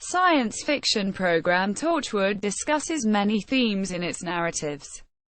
science fiction program Torchwood discusses many themes in its narratives,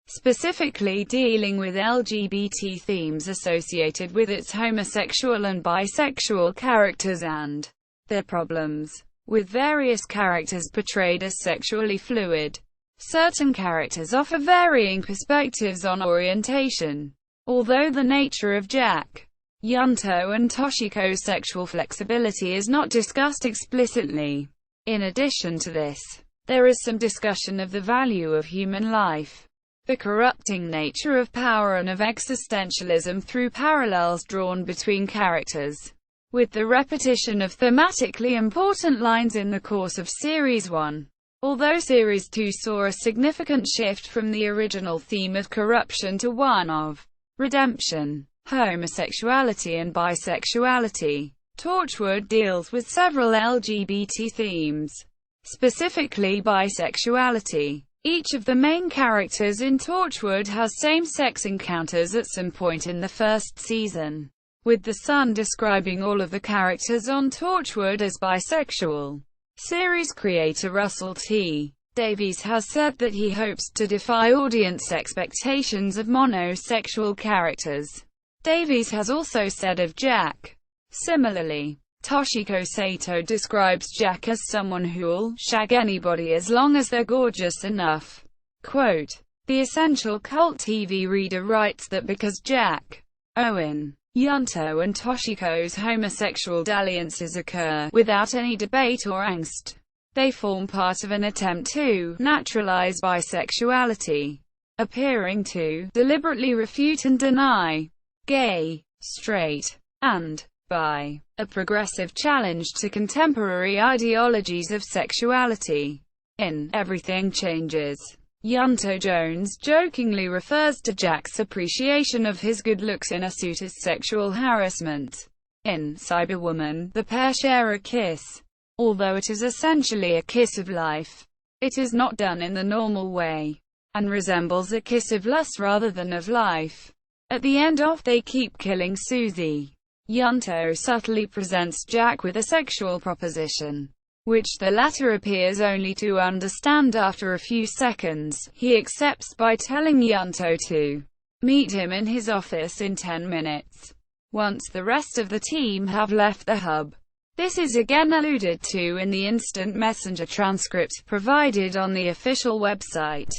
specifically dealing with LGBT themes associated with its homosexual and bisexual characters and their problems with various characters portrayed as sexually fluid. Certain characters offer varying perspectives on orientation. Although the nature of Jack, Ianto and Toshiko's sexual flexibility is not discussed explicitly. In addition to this, there is some discussion of the value of human life, the corrupting nature of power and of existentialism through parallels drawn between characters, with the repetition of thematically important lines in the course of Series 1. Although Series 2 saw a significant shift from the original theme of corruption to one of redemption, homosexuality and bisexuality, Torchwood deals with several LGBT themes, specifically bisexuality. Each of the main characters in Torchwood has same-sex encounters at some point in the first season, with The Sun describing all of the characters on Torchwood as bisexual. Series creator Russell T. Davies has said that he hopes to defy audience expectations of monosexual characters. Davies has also said of Jack. Similarly, Toshiko Sato describes Jack as someone who'll shag anybody as long as they're gorgeous enough. Quote, the Essential Cult TV reader writes that because Jack, Owen, Ianto and Toshiko's homosexual dalliances occur without any debate or angst, they form part of an attempt to naturalize bisexuality, appearing to deliberately refute and deny gay, straight, and bi, a progressive challenge to contemporary ideologies of sexuality. In Everything Changes, Ianto Jones jokingly refers to Jack's appreciation of his good looks in a suit as sexual harassment. In Cyberwoman, the pair share a kiss. Although it is essentially a kiss of life, it is not done in the normal way, and resembles a kiss of lust rather than of life. At the end of They Keep Killing Susie, Ianto subtly presents Jack with a sexual proposition, which the latter appears only to understand after a few seconds. He accepts by telling Ianto to meet him in his office in 10 minutes, once the rest of the team have left the hub. This is again alluded to in the instant messenger transcript provided on the official website,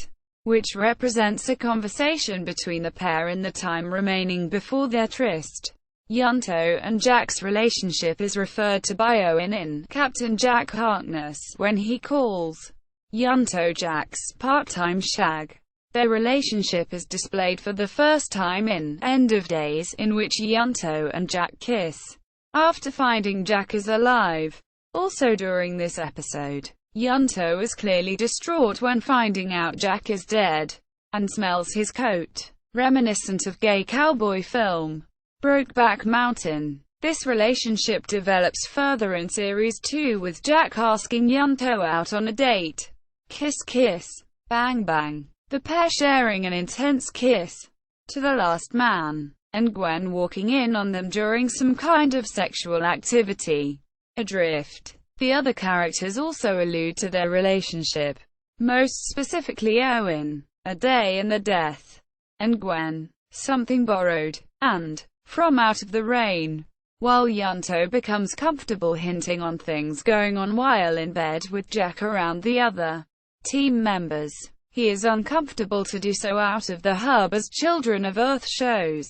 which represents a conversation between the pair in the time remaining before their tryst. Ianto and Jack's relationship is referred to by Owen in Captain Jack Harkness when he calls Ianto Jack's part-time shag. Their relationship is displayed for the first time in End of Days, in which Ianto and Jack kiss after finding Jack is alive. Also during this episode, Ianto is clearly distraught when finding out Jack is dead, and smells his coat, reminiscent of gay cowboy film Brokeback Mountain. This relationship develops further in Series 2 with Jack asking Ianto out on a date. Kiss kiss, bang bang. The pair sharing an intense kiss to the last man, and Gwen walking in on them during some kind of sexual activity. Adrift. The other characters also allude to their relationship, most specifically Owen, A Day in the Death, and Gwen, Something Borrowed, and From Out of the Rain, while Ianto becomes comfortable hinting on things going on while in bed with Jack around the other team members. He is uncomfortable to do so out of the hub as Children of Earth shows.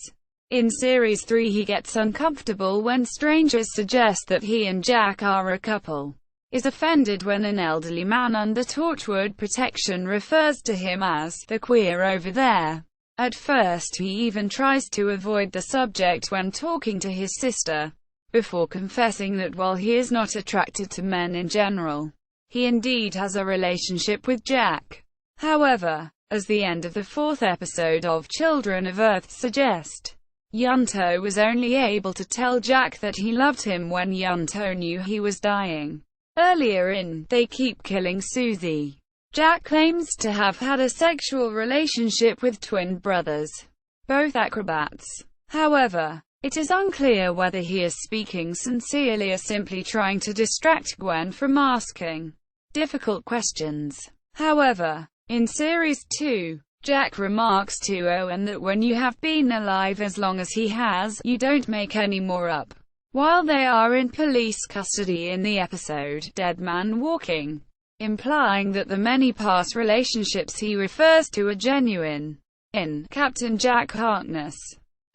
In Series 3 he gets uncomfortable when strangers suggest that he and Jack are a couple, is offended when an elderly man under Torchwood protection refers to him as the queer over there. At first he even tries to avoid the subject when talking to his sister, before confessing that while he is not attracted to men in general, he indeed has a relationship with Jack. However, as the end of the 4th episode of Children of Earth suggest, Ianto was only able to tell Jack that he loved him when Ianto knew he was dying. Earlier in They Keep Killing Susie, Jack claims to have had a sexual relationship with twin brothers, both acrobats. However, It is unclear whether he is speaking sincerely or simply trying to distract Gwen from asking difficult questions. However, in Series 2, Jack remarks to Owen that when you have been alive as long as he has, you don't make any more up. While they are in police custody in the episode Dead Man Walking, implying that the many past relationships he refers to are genuine. In Captain Jack Harkness,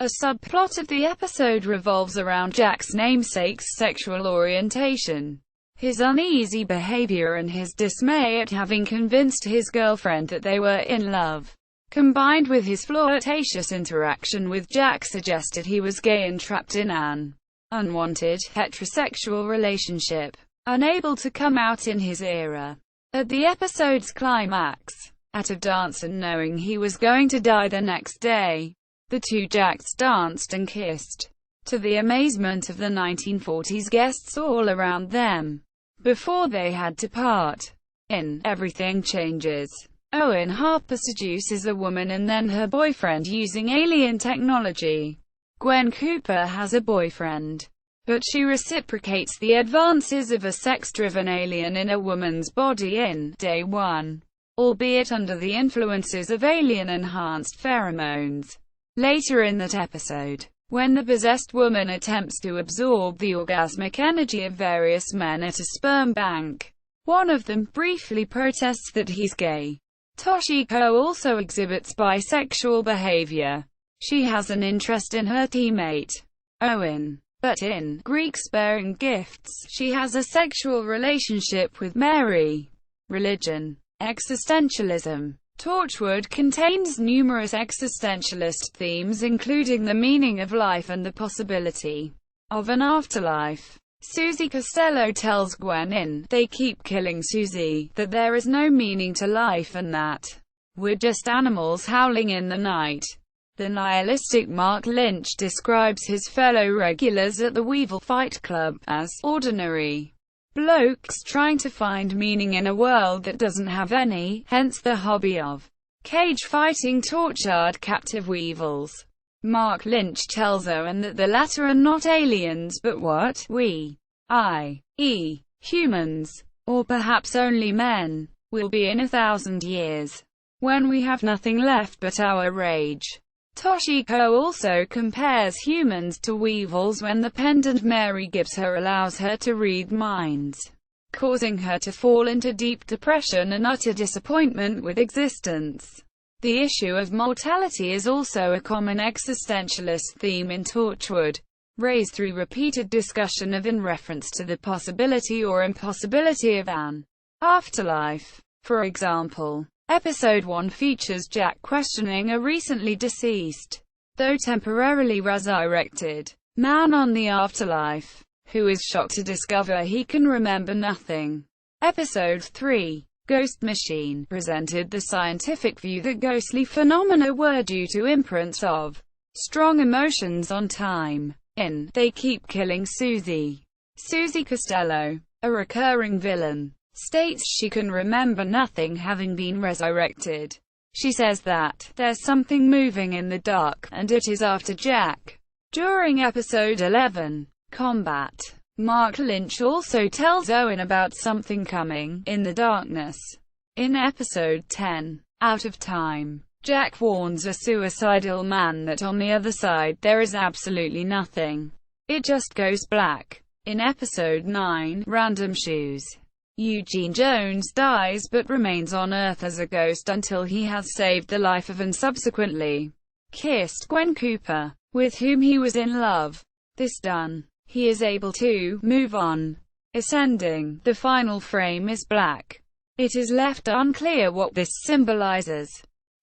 a subplot of the episode revolves around Jack's namesake's sexual orientation, his uneasy behavior and his dismay at having convinced his girlfriend that they were in love, combined with his flirtatious interaction with Jack suggested he was gay and trapped in an unwanted, heterosexual relationship, unable to come out in his era. At the episode's climax, at a dance and knowing he was going to die the next day, the two Jacks danced and kissed, to the amazement of the 1940s guests all around them, before they had to part. In Everything Changes, Owen Harper seduces a woman and then her boyfriend using alien technology. Gwen Cooper has a boyfriend, but she reciprocates the advances of a sex-driven alien in a woman's body in Day 1, albeit under the influences of alien-enhanced pheromones. Later in that episode, when the possessed woman attempts to absorb the orgasmic energy of various men at a sperm bank, one of them briefly protests that he's gay. Toshiko also exhibits bisexual behavior. She has an interest in her teammate, Owen, but in Greek Sparing Gifts, she has a sexual relationship with Mary. Religion. Existentialism. Torchwood contains numerous existentialist themes including the meaning of life and the possibility of an afterlife. Susie Costello tells Gwen in They Keep Killing Susie that there is no meaning to life and that we're just animals howling in the night. The nihilistic Mark Lynch describes his fellow regulars at the Weevil Fight Club as ordinary blokes trying to find meaning in a world that doesn't have any, hence the hobby of cage fighting tortured captive weevils. Mark Lynch tells Owen that the latter are not aliens but what we, i.e., humans, or perhaps only men, will be in 1,000 years, when we have nothing left but our rage. Toshiko also compares humans to weevils when the pendant Mary gives her allows her to read minds, causing her to fall into deep depression and utter disappointment with existence. The issue of mortality is also a common existentialist theme in Torchwood, raised through repeated discussion of in reference to the possibility or impossibility of an afterlife. For example, Episode 1 features Jack questioning a recently deceased, though temporarily resurrected, man on the afterlife, who is shocked to discover he can remember nothing. Episode 3, Ghost Machine, presented the scientific view that ghostly phenomena were due to imprints of strong emotions on time. In They Keep Killing Susie, Susie Costello, a recurring villain, states she can remember nothing having been resurrected. She says that there's something moving in the dark, and it is after Jack. During episode 11, Combat, Mark Lynch also tells Owen about something coming in the darkness. In episode 10, Out of Time, Jack warns a suicidal man that on the other side there is absolutely nothing. It just goes black. In episode 9, Random Shoes, Eugene Jones dies but remains on Earth as a ghost until he has saved the life of and subsequently kissed Gwen Cooper, with whom he was in love. This done, he is able to move on. Ascending, the final frame is black. It is left unclear what this symbolizes.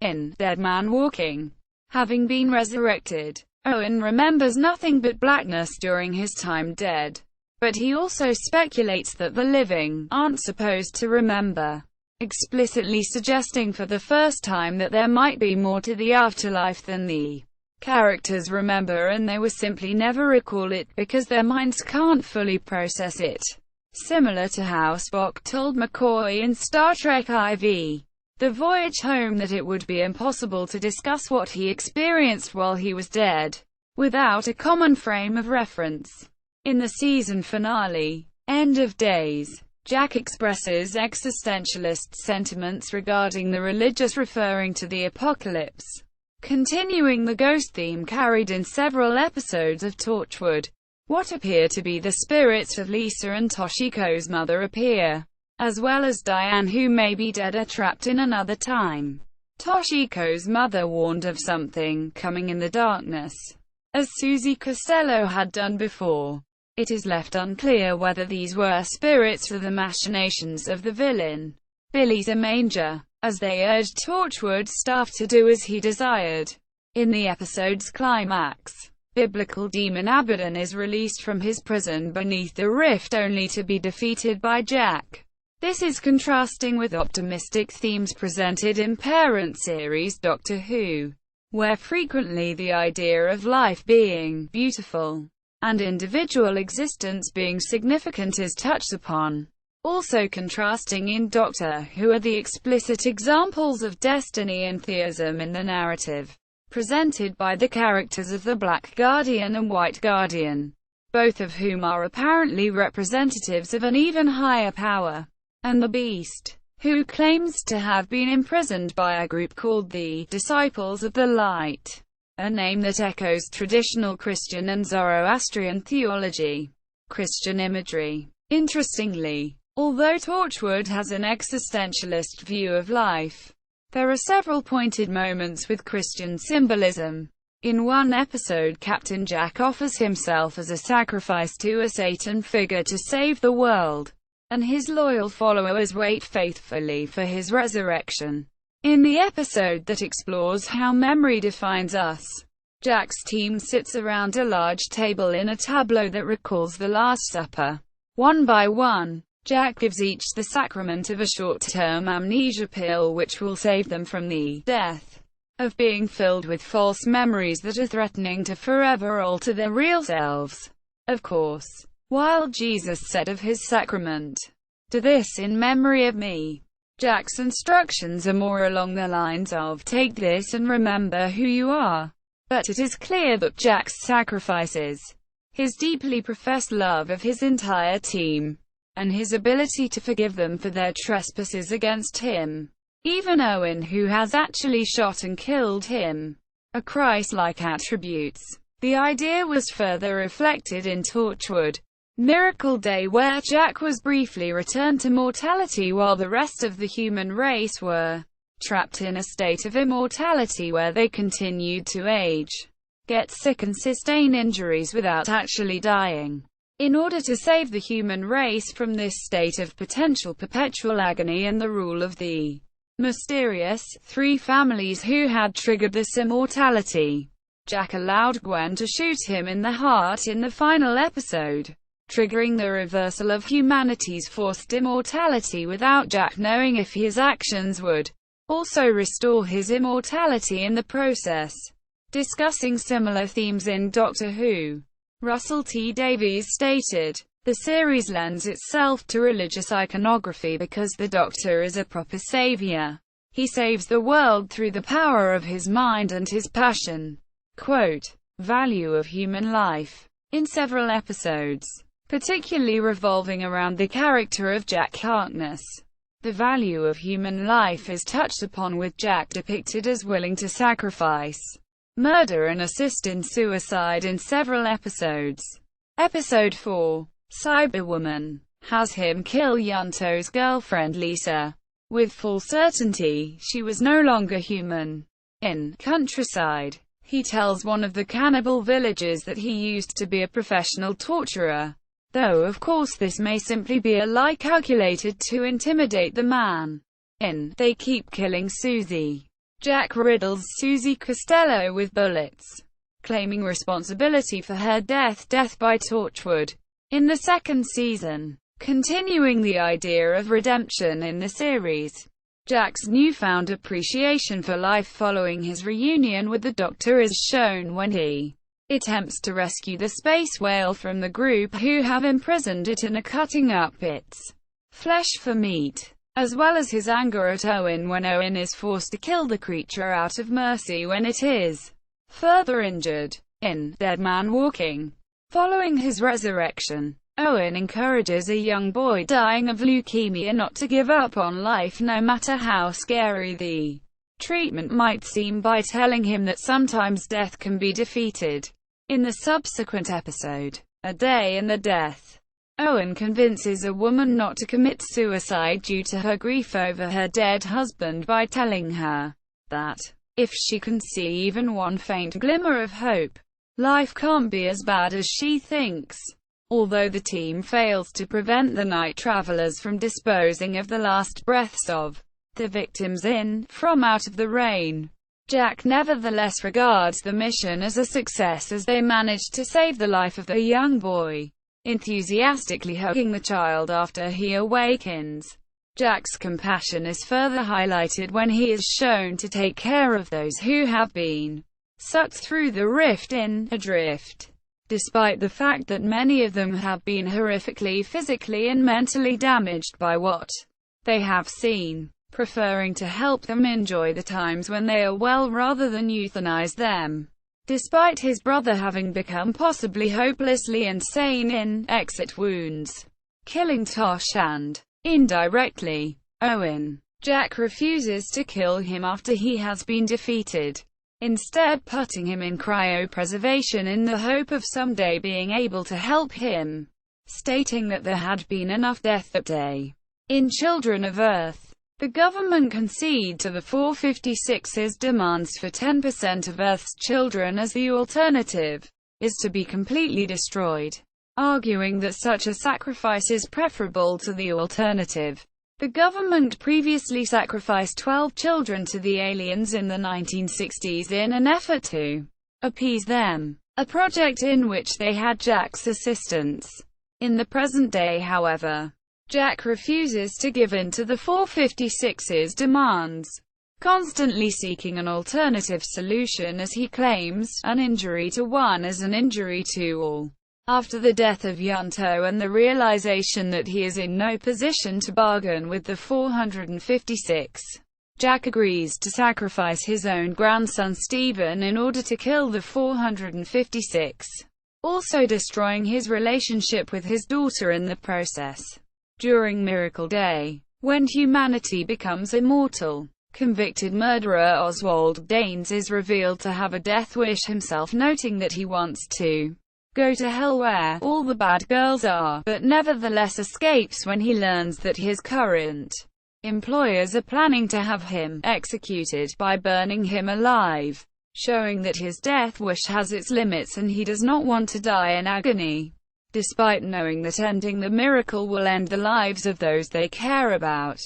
In Dead Man Walking, having been resurrected, Owen remembers nothing but blackness during his time dead. But he also speculates that the living aren't supposed to remember, explicitly suggesting for the first time that there might be more to the afterlife than the characters remember and they will simply never recall it because their minds can't fully process it. Similar to how Spock told McCoy in Star Trek IV, The Voyage Home, that it would be impossible to discuss what he experienced while he was dead. without a common frame of reference. In the season finale, End of Days, Jack expresses existentialist sentiments regarding the religious, referring to the apocalypse. Continuing the ghost theme carried in several episodes of Torchwood, what appear to be the spirits of Lisa and Toshiko's mother appear, as well as Diane, who may be dead or trapped in another time. Toshiko's mother warned of something coming in the darkness, as Susie Costello had done before. It is left unclear whether these were spirits or the machinations of the villain, Billy the Manger, as they urged Torchwood staff to do as he desired. In the episode's climax, biblical demon Abaddon is released from his prison beneath the rift, only to be defeated by Jack. This is contrasting with optimistic themes presented in parent series Doctor Who, where frequently the idea of life being beautiful and individual existence being significant is touched upon. Also contrasting in Doctor Who are the explicit examples of destiny and theism in the narrative, presented by the characters of the Black Guardian and White Guardian, both of whom are apparently representatives of an even higher power, and the Beast, who claims to have been imprisoned by a group called the Disciples of the Light, a name that echoes traditional Christian and Zoroastrian theology. Christian imagery. Interestingly, although Torchwood has an existentialist view of life, there are several pointed moments with Christian symbolism. In one episode, Captain Jack offers himself as a sacrifice to a Satan figure to save the world, and his loyal followers wait faithfully for his resurrection. In the episode that explores how memory defines us, Jack's team sits around a large table in a tableau that recalls the Last Supper. One by one, Jack gives each the sacrament of a short-term amnesia pill which will save them from the death of being filled with false memories that are threatening to forever alter their real selves. Of course, while Jesus said of his sacrament, "Do this in memory of me," Jack's instructions are more along the lines of, "Take this and remember who you are." But it is clear that Jack's sacrifices his deeply professed love of his entire team, and his ability to forgive them for their trespasses against him, even Owen, who has actually shot and killed him, are Christ-like attributes. The idea was further reflected in Torchwood Miracle Day, where Jack was briefly returned to mortality while the rest of the human race were trapped in a state of immortality where they continued to age, get sick and sustain injuries without actually dying. In order to save the human race from this state of potential perpetual agony and the rule of the mysterious three families who had triggered this immortality, Jack allowed Gwen to shoot him in the heart in the final episode, triggering the reversal of humanity's forced immortality without Jack knowing if his actions would also restore his immortality in the process. Discussing similar themes in Doctor Who, Russell T. Davies stated, "The series lends itself to religious iconography because the Doctor is a proper savior. He saves the world through the power of his mind and his passion." Quote, value of human life. In several episodes, particularly revolving around the character of Jack Harkness, the value of human life is touched upon, with Jack depicted as willing to sacrifice, murder and assist in suicide in several episodes. Episode 4, Cyberwoman, has him kill Ianto's girlfriend Lisa, with full certainty she was no longer human. In Countryside, he tells one of the cannibal villagers that he used to be a professional torturer, though of course this may simply be a lie calculated to intimidate the man. In They Keep Killing Susie, Jack riddles Susie Costello with bullets, claiming responsibility for her death by Torchwood. In the second season, continuing the idea of redemption in the series, Jack's newfound appreciation for life following his reunion with the Doctor is shown when he attempts to rescue the space whale from the group who have imprisoned it and are cutting up its flesh for meat, as well as his anger at Owen when Owen is forced to kill the creature out of mercy when it is further injured. In Dead Man Walking, following his resurrection, Owen encourages a young boy dying of leukemia not to give up on life no matter how scary the treatment might seem, by telling him that sometimes death can be defeated. In the subsequent episode, A Day in the Death, Owen convinces a woman not to commit suicide due to her grief over her dead husband by telling her that, if she can see even one faint glimmer of hope, life can't be as bad as she thinks. Although the team fails to prevent the night travelers from disposing of the last breaths of the victims in From Out of the Rain, Jack nevertheless regards the mission as a success as they manage to save the life of the young boy, enthusiastically hugging the child after he awakens. Jack's compassion is further highlighted when he is shown to take care of those who have been sucked through the rift in Adrift, despite the fact that many of them have been horrifically physically and mentally damaged by what they have seen, preferring to help them enjoy the times when they are well rather than euthanize them. Despite his brother having become possibly hopelessly insane in Exit Wounds, killing Tosh and, indirectly, Owen, Jack refuses to kill him after he has been defeated, instead putting him in cryopreservation in the hope of someday being able to help him, stating that there had been enough death that day. In Children of Earth, the government conceded to the 456's demands for 10% of Earth's children, as the alternative is to be completely destroyed, arguing that such a sacrifice is preferable to the alternative. The government previously sacrificed 12 children to the aliens in the 1960s in an effort to appease them, a project in which they had Jack's assistance. In the present day, however, Jack refuses to give in to the 456's demands, constantly seeking an alternative solution as he claims, an injury to one is an injury to all. After the death of Ianto and the realization that he is in no position to bargain with the 456, Jack agrees to sacrifice his own grandson Stephen in order to kill the 456, also destroying his relationship with his daughter in the process. During Miracle Day, when humanity becomes immortal, convicted murderer Oswald Danes is revealed to have a death wish himself, noting that he wants to go to hell where all the bad girls are, but nevertheless escapes when he learns that his current employers are planning to have him executed by burning him alive, showing that his death wish has its limits and he does not want to die in agony, despite knowing that ending the miracle will end the lives of those they care about,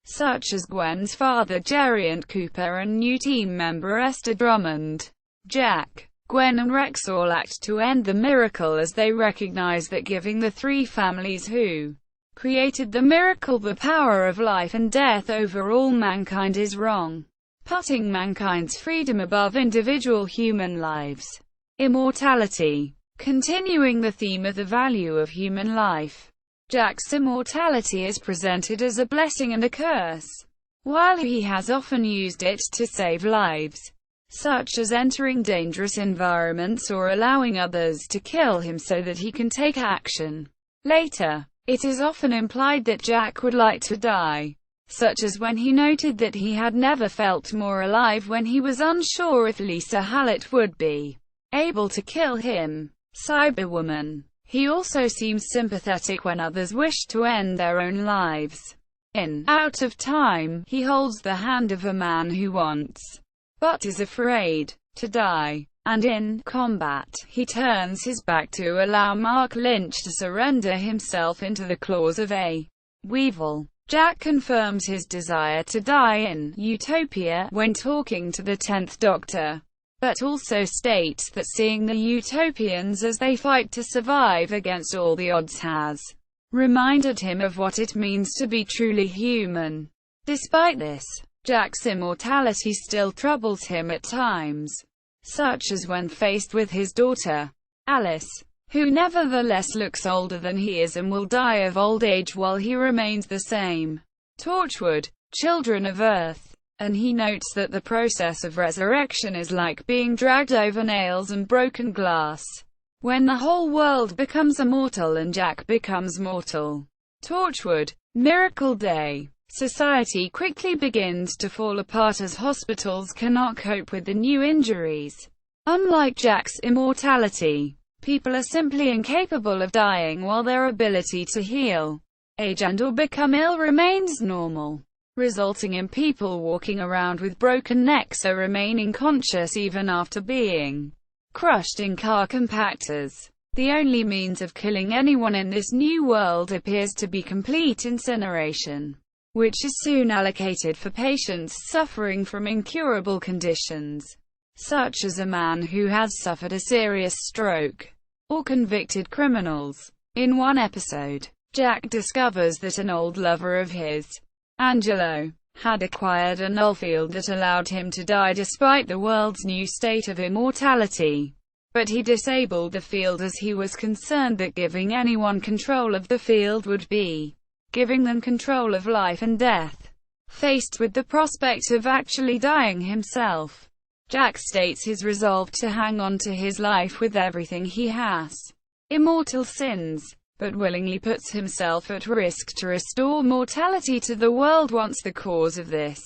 such as Gwen's father Geriant Cooper and new team member Esther Drummond. Jack, Gwen and Rex all act to end the miracle as they recognize that giving the three families who created the miracle the power of life and death over all mankind is wrong, putting mankind's freedom above individual human lives. Immortality. Continuing the theme of the value of human life, Jack's immortality is presented as a blessing and a curse. While he has often used it to save lives, such as entering dangerous environments or allowing others to kill him so that he can take action later, it is often implied that Jack would like to die, such as when he noted that he had never felt more alive when he was unsure if Lisa Hallett would be able to kill him. Cyberwoman. He also seems sympathetic when others wish to end their own lives. In Out of Time, he holds the hand of a man who wants, but is afraid, to die. And in Combat, he turns his back to allow Mark Lynch to surrender himself into the claws of a Weevil. Jack confirms his desire to die in Utopia when talking to the 10th Doctor, but also states that seeing the Utopians as they fight to survive against all the odds has reminded him of what it means to be truly human. Despite this, Jack's immortality still troubles him at times, such as when faced with his daughter, Alice, who nevertheless looks older than he is and will die of old age while he remains the same. Torchwood. Children of Earth. and he notes that the process of resurrection is like being dragged over nails and broken glass. When the whole world becomes immortal and Jack becomes mortal. Torchwood. Miracle Day. Society quickly begins to fall apart as hospitals cannot cope with the new injuries. Unlike Jack's immortality, people are simply incapable of dying while their ability to heal, age and/or become ill remains normal, resulting in people walking around with broken necks or remaining conscious even after being crushed in car compactors. The only means of killing anyone in this new world appears to be complete incineration, which is soon allocated for patients suffering from incurable conditions, such as a man who has suffered a serious stroke, or convicted criminals. In one episode, Jack discovers that an old lover of his, Angelo, had acquired a nullfield that allowed him to die despite the world's new state of immortality. But he disabled the field as he was concerned that giving anyone control of the field would be giving them control of life and death. Faced with the prospect of actually dying himself, Jack states his resolve to hang on to his life with everything he has. Immortal sins, but willingly puts himself at risk to restore mortality to the world once the cause of this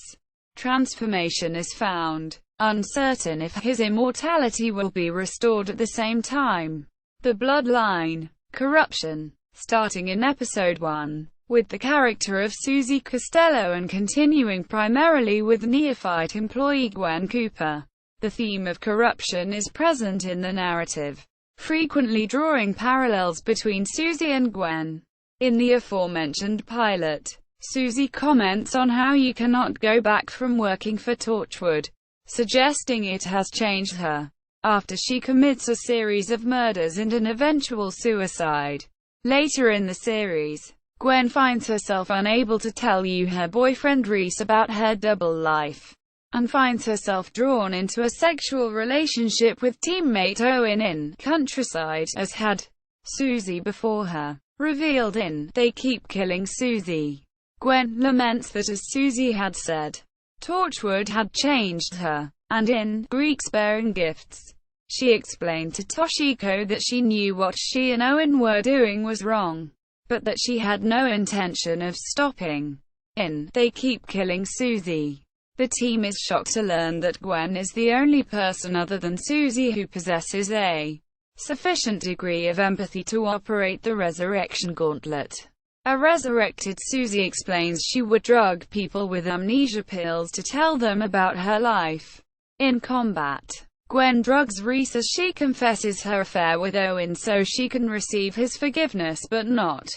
transformation is found, uncertain if his immortality will be restored at the same time. The Bloodline. Corruption. Starting in episode 1, with the character of Susie Costello and continuing primarily with neophyte employee Gwen Cooper. The theme of corruption is present in the narrative, frequently drawing parallels between Susie and Gwen. In the aforementioned pilot, Susie comments on how you cannot go back from working for Torchwood, suggesting it has changed her, after she commits a series of murders and an eventual suicide. Later in the series, Gwen finds herself unable to tell her boyfriend Reese about her double life, and finds herself drawn into a sexual relationship with teammate Owen in Countryside, as had Susie before her. Revealed in They Keep Killing Susie, Gwen laments that, as Susie had said, Torchwood had changed her, and in Greeks Bearing Gifts, she explained to Toshiko that she knew what she and Owen were doing was wrong, but that she had no intention of stopping. In They Keep Killing Susie, the team is shocked to learn that Gwen is the only person other than Susie who possesses a sufficient degree of empathy to operate the resurrection gauntlet. A resurrected Susie explains she would drug people with amnesia pills to tell them about her life. In combat, Gwen drugs Reese as she confesses her affair with Owen so she can receive his forgiveness but not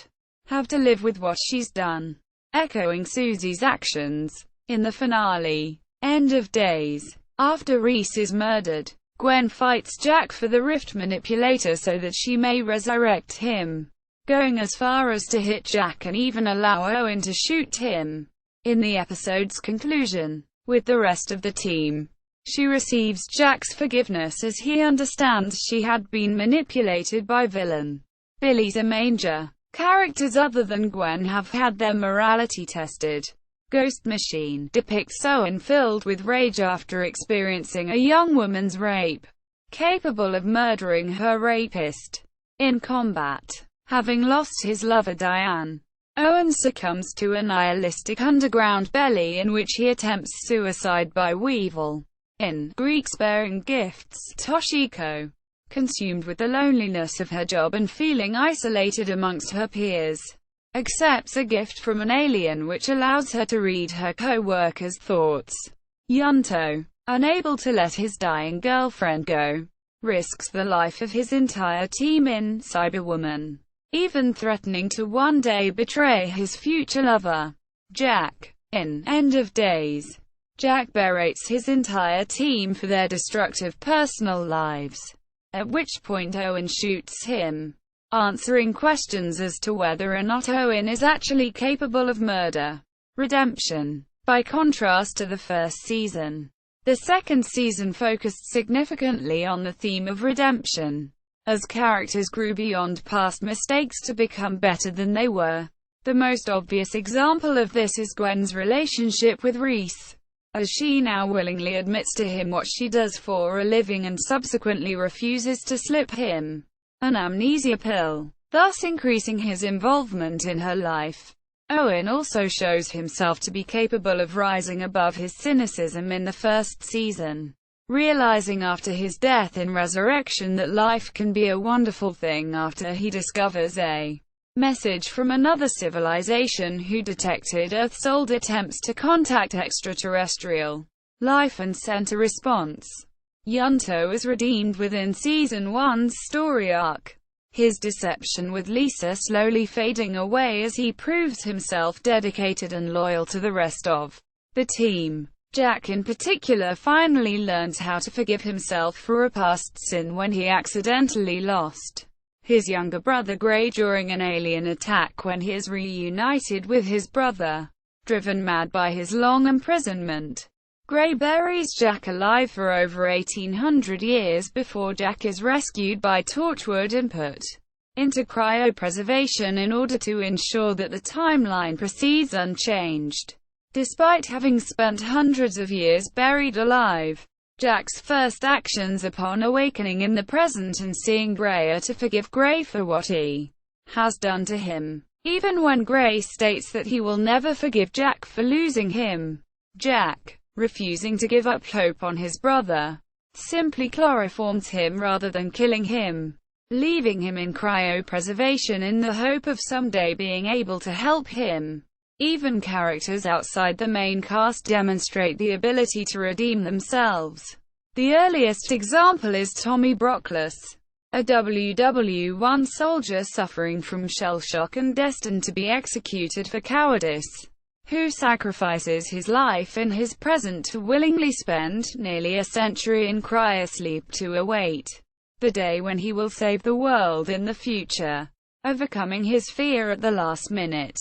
have to live with what she's done, echoing Susie's actions. In the finale, End of Days, after Reese is murdered, Gwen fights Jack for the Rift Manipulator so that she may resurrect him, going as far as to hit Jack and even allow Owen to shoot him. In the episode's conclusion, with the rest of the team, she receives Jack's forgiveness as he understands she had been manipulated by villain Billy Zamanger. Characters other than Gwen have had their morality tested. Ghost Machine depicts Owen filled with rage after experiencing a young woman's rape, capable of murdering her rapist. In combat, having lost his lover Diane, Owen succumbs to a nihilistic underground belly in which he attempts suicide by Weevil. In Greeks Bearing Gifts, Toshiko, consumed with the loneliness of her job and feeling isolated amongst her peers, accepts a gift from an alien which allows her to read her co-workers' thoughts. Ianto, unable to let his dying girlfriend go, risks the life of his entire team in Cyberwoman, even threatening to one day betray his future lover, Jack. In End of Days, Jack berates his entire team for their destructive personal lives, at which point Owen shoots him, answering questions as to whether or not Owen is actually capable of murder. Redemption. By contrast to the first season, the second season focused significantly on the theme of redemption, as characters grew beyond past mistakes to become better than they were. The most obvious example of this is Gwen's relationship with Reese. as she now willingly admits to him what she does for a living and subsequently refuses to slip him an amnesia pill, thus increasing his involvement in her life. Owen also shows himself to be capable of rising above his cynicism in the first season, realizing after his death in Resurrection that life can be a wonderful thing after he discovers a message from another civilization who detected Earth's old attempts to contact extraterrestrial life and sent a response. Ianto is redeemed within Season 1's story arc, his deception with Lisa slowly fading away as he proves himself dedicated and loyal to the rest of the team. Jack in particular finally learns how to forgive himself for a past sin when he accidentally lost his younger brother Gray during an alien attack when he is reunited with his brother. Driven mad by his long imprisonment, Gray buries Jack alive for over 1800 years before Jack is rescued by Torchwood and put into cryopreservation in order to ensure that the timeline proceeds unchanged. Despite having spent hundreds of years buried alive, Jack's first actions upon awakening in the present and seeing Gray are to forgive Gray for what he has done to him. Even when Gray states that he will never forgive Jack for losing him, Jack, refusing to give up hope on his brother, simply chloroforms him rather than killing him, leaving him in cryopreservation in the hope of someday being able to help him. Even characters outside the main cast demonstrate the ability to redeem themselves. The earliest example is Tommy Brockless, a WW1 soldier suffering from shell shock and destined to be executed for cowardice, who sacrifices his life in his present to willingly spend nearly a century in cryosleep to await the day when he will save the world in the future, overcoming his fear at the last minute.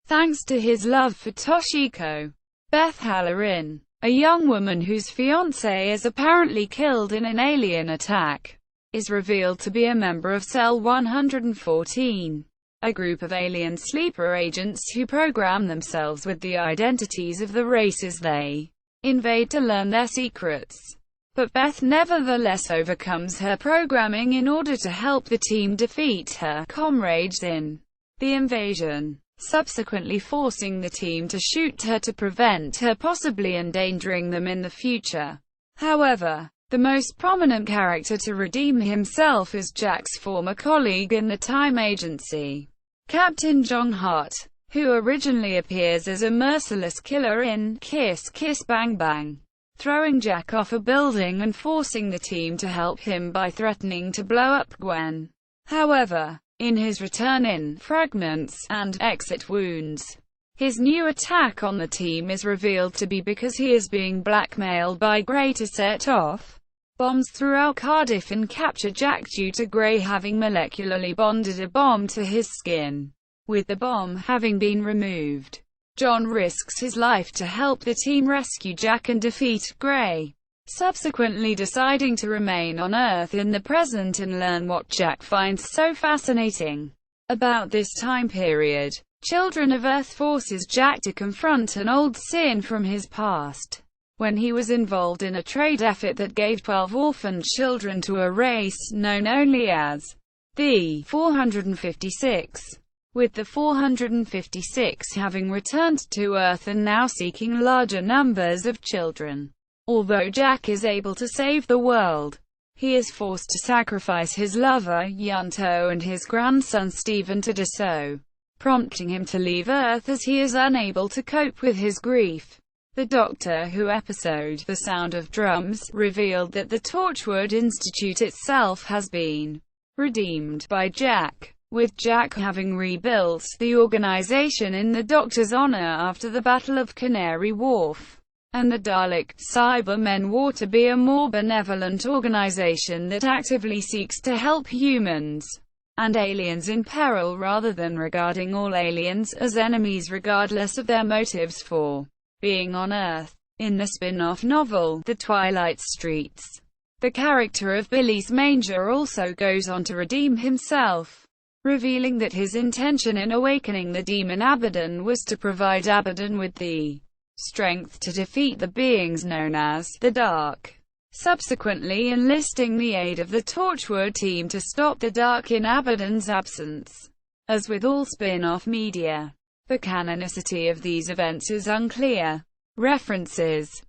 Thanks to his love for Toshiko, Beth Halloran, a young woman whose fiancé is apparently killed in an alien attack, is revealed to be a member of Cell 114, a group of alien sleeper agents who program themselves with the identities of the races they invade to learn their secrets. But Beth nevertheless overcomes her programming in order to help the team defeat her comrades in the invasion, subsequently forcing the team to shoot her to prevent her possibly endangering them in the future. However, the most prominent character to redeem himself is Jack's former colleague in the Time Agency, Captain John Hart, who originally appears as a merciless killer in Kiss Kiss Bang Bang, throwing Jack off a building and forcing the team to help him by threatening to blow up Gwen. However, in his return in Fragments and Exit Wounds, his new attack on the team is revealed to be because he is being blackmailed by Gray to set off bombs throughout Cardiff and capture Jack due to Gray having molecularly bonded a bomb to his skin. With the bomb having been removed, John risks his life to help the team rescue Jack and defeat Gray, subsequently deciding to remain on Earth in the present and learn what Jack finds so fascinating about this time period. Children of Earth forces Jack to confront an old sin from his past, when he was involved in a trade effort that gave 12 orphaned children to a race known only as the 456, with the 456 having returned to Earth and now seeking larger numbers of children. Although Jack is able to save the world, he is forced to sacrifice his lover, Ianto, and his grandson Stephen to do so, prompting him to leave Earth as he is unable to cope with his grief. The Doctor Who episode The Sound of Drums revealed that the Torchwood Institute itself has been redeemed by Jack, with Jack having rebuilt the organization in the Doctor's honor after the Battle of Canary Wharf, and the Dalek Cybermen war to be a more benevolent organization that actively seeks to help humans and aliens in peril rather than regarding all aliens as enemies regardless of their motives for being on Earth. In the spin-off novel, The Twilight Streets, the character of Billy's Manger also goes on to redeem himself, revealing that his intention in awakening the demon Abaddon was to provide Abaddon with the strength to defeat the beings known as the Dark, subsequently enlisting the aid of the Torchwood team to stop the Dark in Abaddon's absence. As with all spin-off media, the canonicity of these events is unclear. References